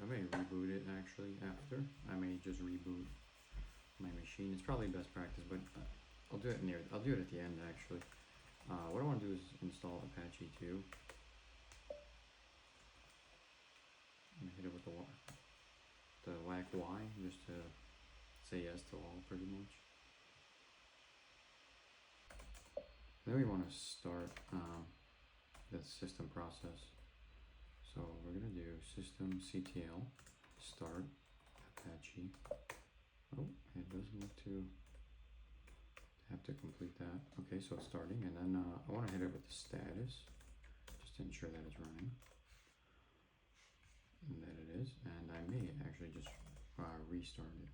I may reboot it actually after. I may just reboot my machine. It's probably best practice, but I'll do it I'll do it at the end actually. What I want to do is install Apache 2. I'm gonna hit it with the whack Y just to say yes to all pretty much. Then we want to start the system process. So we're gonna do systemctl start Apache. Oh, it doesn't look to have to complete that. Okay, so it's starting, and then I want to hit it with the status just to ensure that it's running. And that it is, and I may actually just restart it.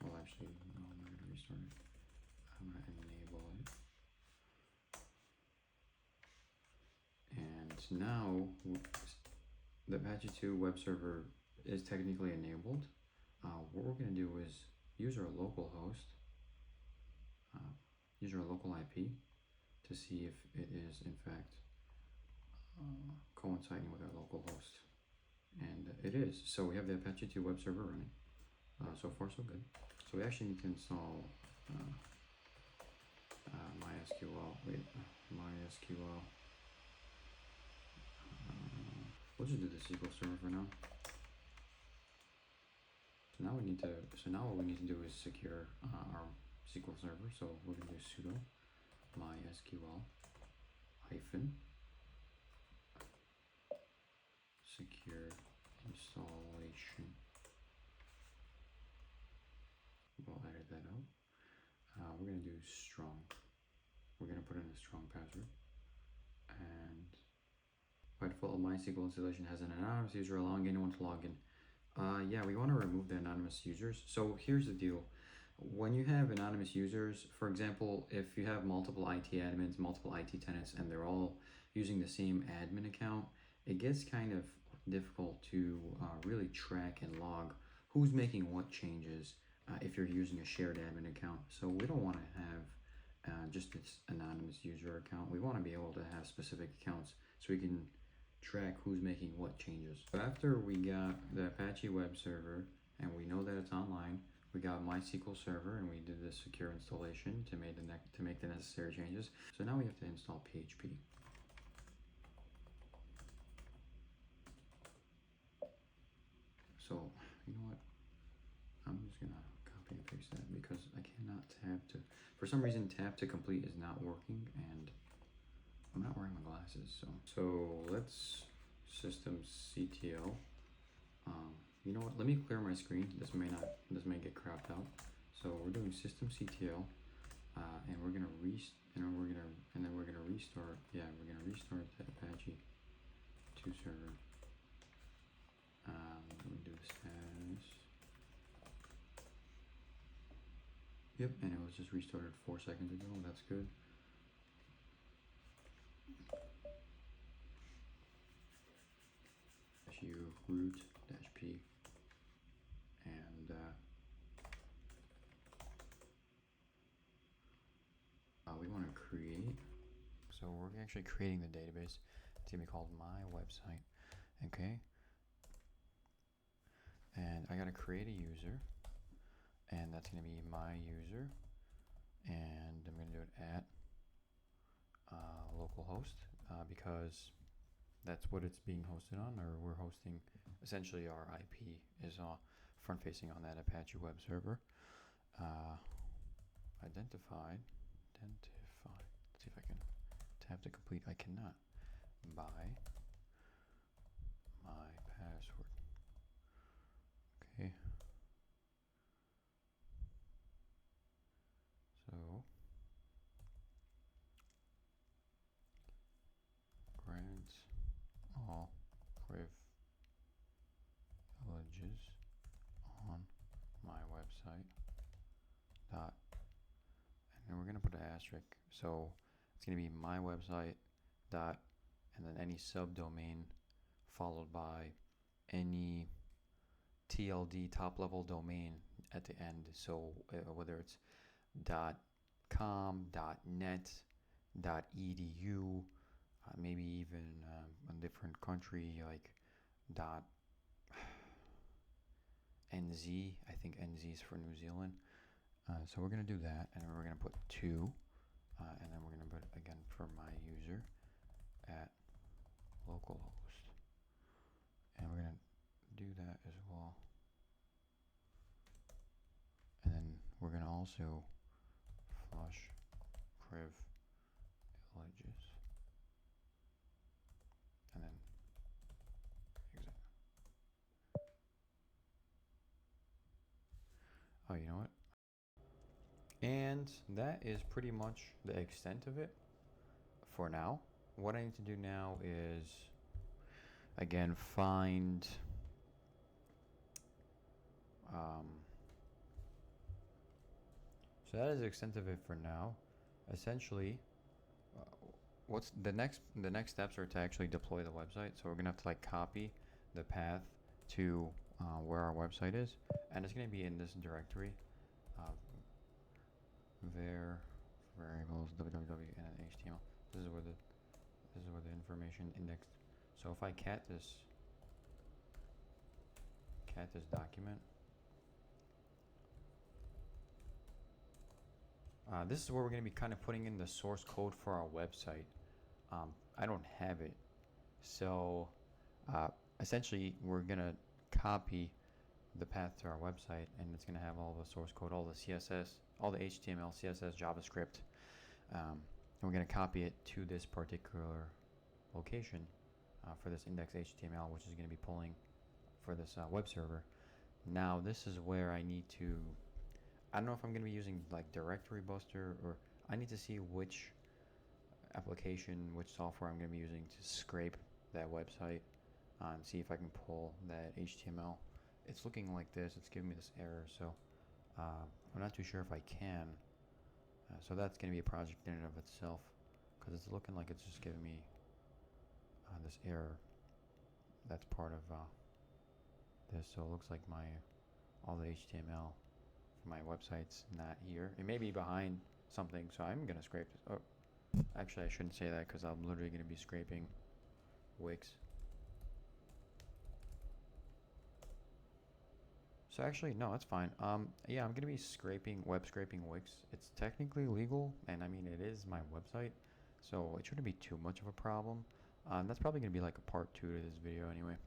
Well, actually, no, I'm not going to restart it. I'm going to enable it. And now the Apache 2 web server is technically enabled. What we're going to do is use our local host, use our local IP to see if it is in fact coinciding with our local host, and it is. So we have the Apache 2 web server running. So far so good. So we actually need to install MySQL. MySQL. We'll just do the SQL server for now. So now we need to. So now what we need to do is secure our SQL server. So we're going to do sudo mysql hyphen secure installation. We'll edit that out. We're going to do strong. We're going to put in a strong password. And by default, MySQL installation has an anonymous user allowing anyone to log in. Yeah, we want to remove the anonymous users. So here's the deal. When you have anonymous users, for example, if you have multiple IT admins, multiple IT tenants, and they're all using the same admin account, it gets kind of difficult to really track and log who's making what changes if you're using a shared admin account. So we don't want to have just this anonymous user account. We want to be able to have specific accounts so we can track who's making what changes. So after we got the Apache web server and we know that it's online, we got mysql-server and we did the secure installation to make the necessary changes. So now we have to install PHP. So you know what? I'm just gonna copy and paste that because I cannot tab to. For some reason, tab to complete is not working, and I'm not wearing my glasses. So let's systemctl. You know what? Let me clear my screen. This may get cropped out. So we're doing systemctl, and we're gonna restart. Yeah, we're gonna restart the Apache 2 server. Let me do the status. Yep, and it was just restarted 4 seconds ago. That's good. -u root -p, and we want to create. So we're actually creating the database. It's gonna be called my website. Okay. And I gotta create a user, and that's gonna be my user, and I'm gonna do it at localhost because that's what it's being hosted on, or we're hosting essentially our IP is front facing on that Apache web server. Identified. Let's see if I can tab to complete. I cannot. By my password. Okay. So grant all privileges on my website. Dot, and then we're gonna put an asterisk. So it's gonna be my website dot, and then any subdomain followed by any TLD top level domain at the end. So whether it's .com, .net, .edu, maybe even a different country like dot NZ. I think NZ is for New Zealand. So we're going to do that, and we're going to put 2, and then we're going to put, again, for my user at localhost. And we're going to do that as well. And then we're going to also flush priv images. And then exit. Oh, you know what? And that is pretty much the extent of it for now. What I need to do now is, again, find so that is the extent of it for now. Essentially, what's the next steps are to actually deploy the website. So we're gonna have to like copy the path to where our website is, and it's gonna be in this directory, var variables www and then html. This is where the information indexed. So if I cat this document, this is where we're going to be kind of putting in the source code for our website. I don't have it, so essentially we're going to copy the path to our website, and it's going to have all the source code, all the CSS, all the HTML, CSS, JavaScript. And we're going to copy it to this particular location for this index HTML, which is going to be pulling for this web server. Now this is where I need to, I don't know if I'm going to be using like Directory Buster, or I need to see which application, which software I'm going to be using to scrape that website and see if I can pull that HTML. It's looking like this. It's giving me this error, so I'm not too sure if I can. So that's going to be a project in and of itself, because it's looking like it's just giving me this error. That's part of this. So it looks like all the HTML for my website's not here. It may be behind something, so I'm going to scrape this. Oh, actually, I shouldn't say that, because I'm literally going to be scraping Wix. So actually, no, that's fine. Yeah, I'm going to be web scraping Wix. It's technically legal, and I mean, it is my website, so it shouldn't be too much of a problem. That's probably going to be like a part 2 to this video anyway.